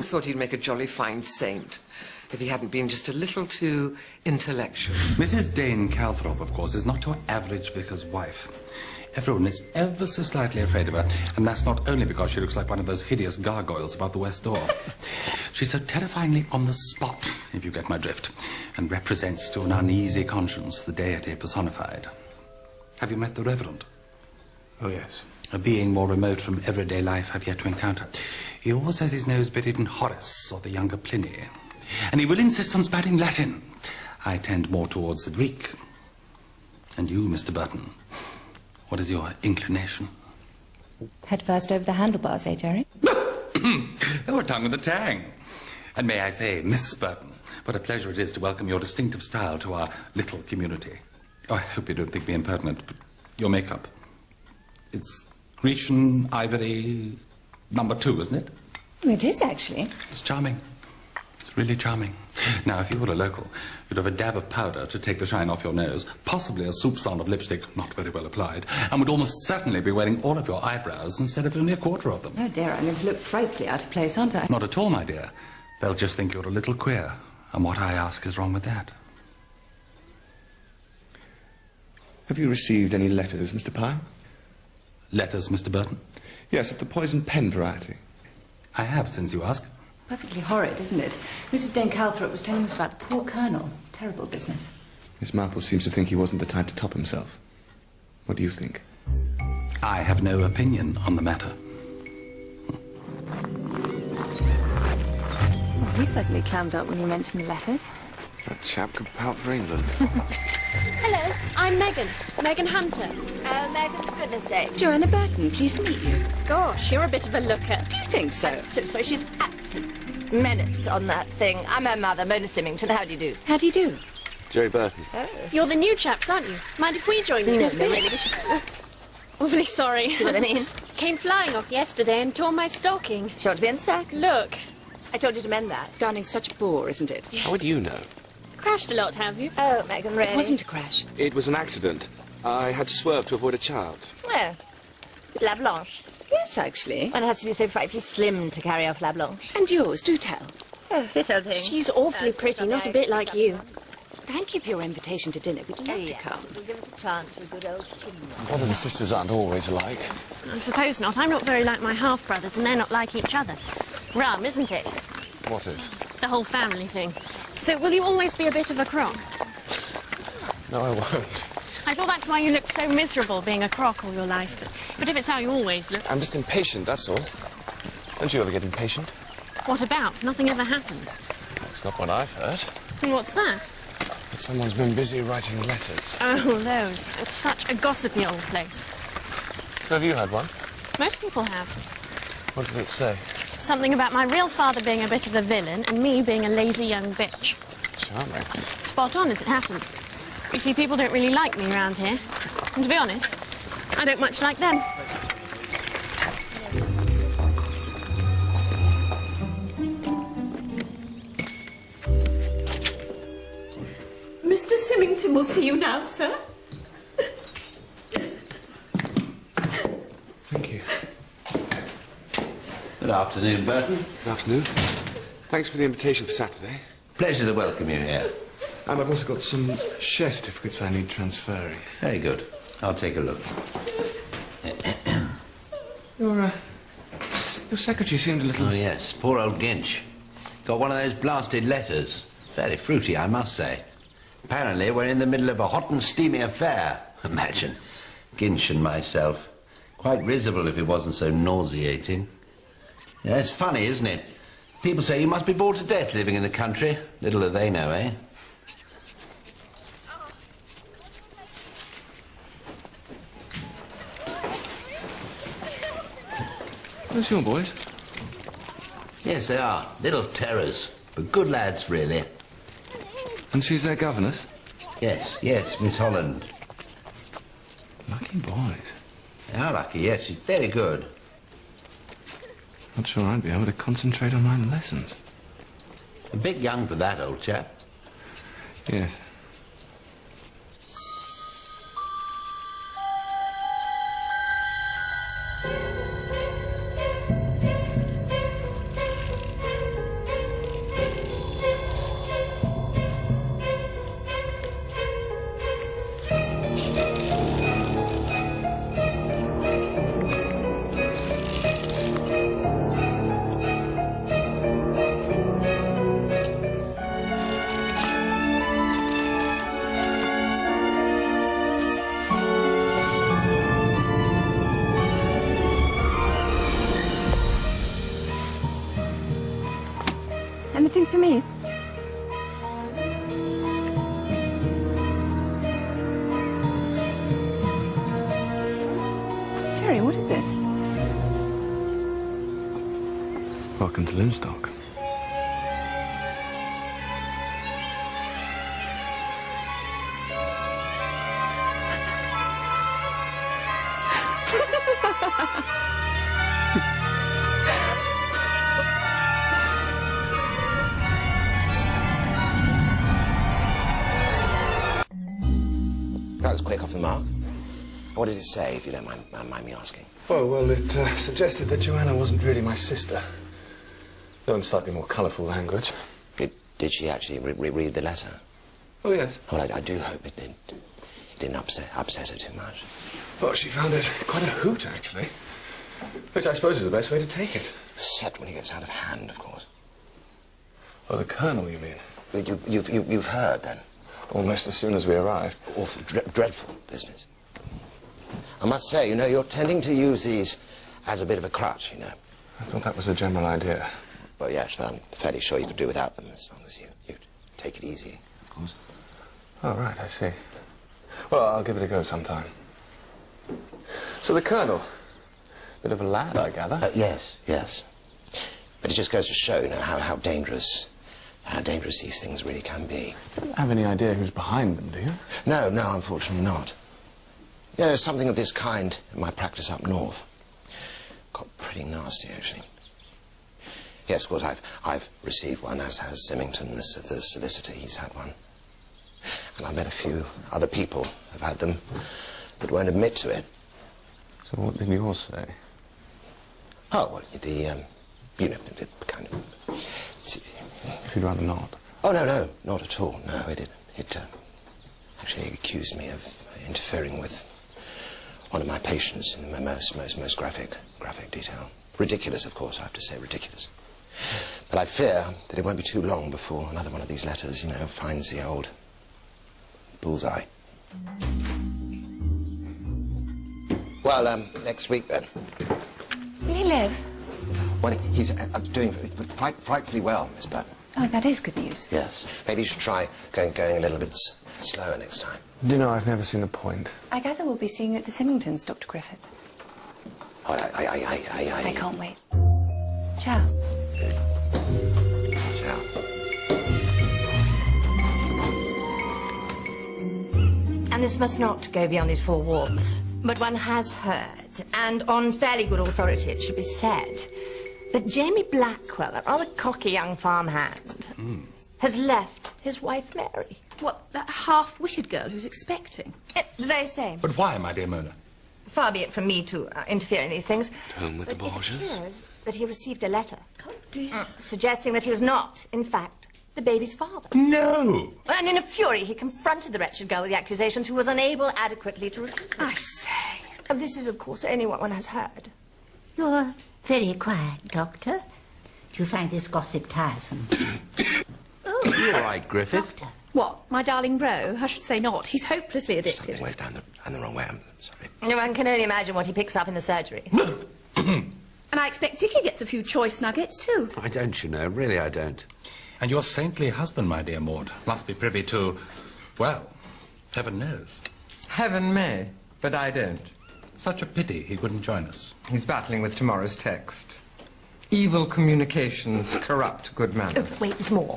always thought he'd make a jolly fine saint if he hadn't been just a little too intellectual. Mrs. Dane Calthrop, of course, is not your average vicar's wife. Everyone is ever so slightly afraid of her, and that's not only because she looks like one of those hideous gargoyles above the west door. She's so terrifyingly on the spot, if you get my drift, and represents to an uneasy conscience the deity personified. Have you met the Reverend? Oh, yes. A being more remote from everyday life I've yet to encounter. He always has his nose buried in Horace or the younger Pliny. And he will insist on spouting Latin. I tend more towards the Greek. And you, Mr. Burton, what is your inclination? Head first over the handlebars, eh, Jerry? Oh, a tongue with a tang. And may I say, Miss Burton, what a pleasure it is to welcome your distinctive style to our little community. Oh, I hope you don't think me impertinent, but your makeup. It's Grecian ivory #2, isn't it? It is, actually. It's charming. It's really charming. Now, if you were a local, you'd have a dab of powder to take the shine off your nose, possibly a soupçon of lipstick, not very well applied, and would almost certainly be wearing all of your eyebrows instead of only a quarter of them. Oh, dear, I'm going to look frightfully out of place, aren't I? Not at all, my dear. They'll just think you're a little queer, and what I ask is wrong with that. Have you received any letters, Mr. Pye? Letters, Mr. Burton? Yes, of the poison pen variety. I have, since you ask. Perfectly horrid, isn't it? Mrs. Dane Calthrop was telling us about the poor Colonel. Terrible business. Miss Marple seems to think he wasn't the type to top himself. What do you think? I have no opinion on the matter. Well, he certainly clammed up when you mentioned the letters. That chap could pout for England. Hello, I'm Megan. Megan Hunter. Oh, Megan, for goodness sake. Joanna Burton, pleased to meet you. Gosh, you're a bit of a looker. Do you think so? So she's absolute menace on that thing. I'm her mother, Mona Symington. How do you do? How do you do? Jerry Burton. Oh. You're the new chaps, aren't you? Mind if we join you? No, really, we should... Awfully sorry. See what I mean? Came flying off yesterday and tore my stocking. She ought to be in a sack. Look, I told you to mend that. Darling, such a bore, isn't it? How would you know? crashed a lot, have you? Oh, Megan, really? It wasn't a crash. It was an accident. I had to swerve to avoid a child. Oh. La Blanche. Yes, actually. One has to be so frightfully slim to carry off La Blanche. And yours, do tell. Oh, this old thing. She's awfully pretty, not a bit like you. Thank you for your invitation to dinner. We'd love to Yes, come. it will give us a chance for a good old chin. Brother and sisters aren't always alike. I suppose not. I'm not very like my half-brothers, and they're not like each other. Rum, isn't it? What is? The whole family thing. So will you always be a bit of a crock? No, I won't. I thought that's why you looked so miserable being a crock all your life. But if it's how you always look... I'm just impatient, that's all. Don't you ever get impatient? What about? Nothing ever happens. That's not what I've heard. And what's that? But someone's been busy writing letters. Oh, those. It's such a gossipy old place. So have you had one? Most people have. What did it say? Something about my real father being a bit of a villain and me being a lazy young bitch. Charming. Spot on, as it happens. You see, people don't really like me around here. And to be honest, I don't much like them. Mr. Symington will see you now, sir. Thank you. Good afternoon, Burton. Good afternoon. Thanks for the invitation for Saturday. Pleasure to welcome you here. And I've also got some share certificates I need transferring. Very good. I'll take a look. Your secretary seemed a little... Oh, yes. Poor old Ginch. Got one of those blasted letters. Fairly fruity, I must say. Apparently, we're in the middle of a hot and steamy affair. Imagine. Ginch and myself. Quite risible if it wasn't so nauseating. Yeah, it's funny, isn't it? People say you must be bored to death living in the country. Little do they know, eh? Those your boys? Yes, they are. Little terrors. But good lads, really. And she's their governess? Yes, yes, Miss Holland. Lucky boys. They are lucky, yes. She's very good. Not sure I'd be able to concentrate on my lessons. A bit young for that, old chap. Yes. Anything for me? Jerry, what is it? Welcome to Loonstock. That was quick off the mark. What did it say, if you don't mind me asking? Oh, well, it suggested that Joanna wasn't really my sister. Though in slightly more colourful language. Did she actually read the letter? Oh, yes. Well, I do hope it didn't upset her too much. Well, she found it quite a hoot, actually. Which I suppose is the best way to take it. Except when it gets out of hand, of course. Oh, the Colonel, you mean? You've heard, then? Almost as soon as we arrived. Awful, dreadful business. I must say, you know, you're tending to use these as a bit of a crutch, you know. I thought that was a general idea. Well, yes, but I'm fairly sure you could do without them as long as you take it easy, of course. Oh, right, I see. Well, I'll give it a go sometime. So the Colonel, bit of a lad, I gather. Yes. But it just goes to show, you know, how dangerous these things really can be. You don't have any idea who's behind them, do you? No, unfortunately not. Yeah, there's something of this kind in my practice up north. Got pretty nasty, actually. Yes, of course, I've received one, as has Symington, the solicitor. He's had one. And I bet a few other people have had them that won't admit to it. So what did yours say? Oh, well, you know, the kind of... If you'd rather not. Oh, no, not at all. No, it actually accused me of interfering with one of my patients in the most graphic detail. Ridiculous, of course, I have to say, ridiculous. But I fear that it won't be too long before another one of these letters, you know, finds the old bullseye. Well, next week, then. Will he live? Well, he's doing frightfully well, Miss Burton. Oh, that is good news. Yes. Maybe you should try going a little bit slower next time. Do you know, I've never seen the point. I gather we'll be seeing you at the Symingtons, Dr. Griffith. Oh, I can't wait. Ciao. Ciao. And this must not go beyond these four walls. But one has heard, and on fairly good authority it should be said, that Jamie Blackwell, a rather cocky young farmhand, has left his wife Mary. What, that half-witted girl who's expecting? The very same. But why, my dear Mona? Far be it from me to interfere in these things. Home with but the Borgias? It appears that he received a letter. Oh, dear. Suggesting that he was not, in fact, the baby's father. No! And in a fury, he confronted the wretched girl with the accusations, who was unable adequately to refute them. I say. And this is, of course, only what one has heard. You're very quiet, Doctor. Do you find this gossip tiresome? Oh, you're right, Griffith. Doctor. What, my darling bro? I should say not. He's hopelessly addicted. Something went down the wrong way. I'm sorry. No one can only imagine what he picks up in the surgery. And I expect Dickie gets a few choice nuggets, too. I don't, you know. Really, I don't. And your saintly husband, my dear Maud, must be privy to, well, heaven knows. Heaven may, but I don't. Such a pity he couldn't join us. He's battling with tomorrow's text. Evil communications corrupt good manners. Oh, wait, there's more.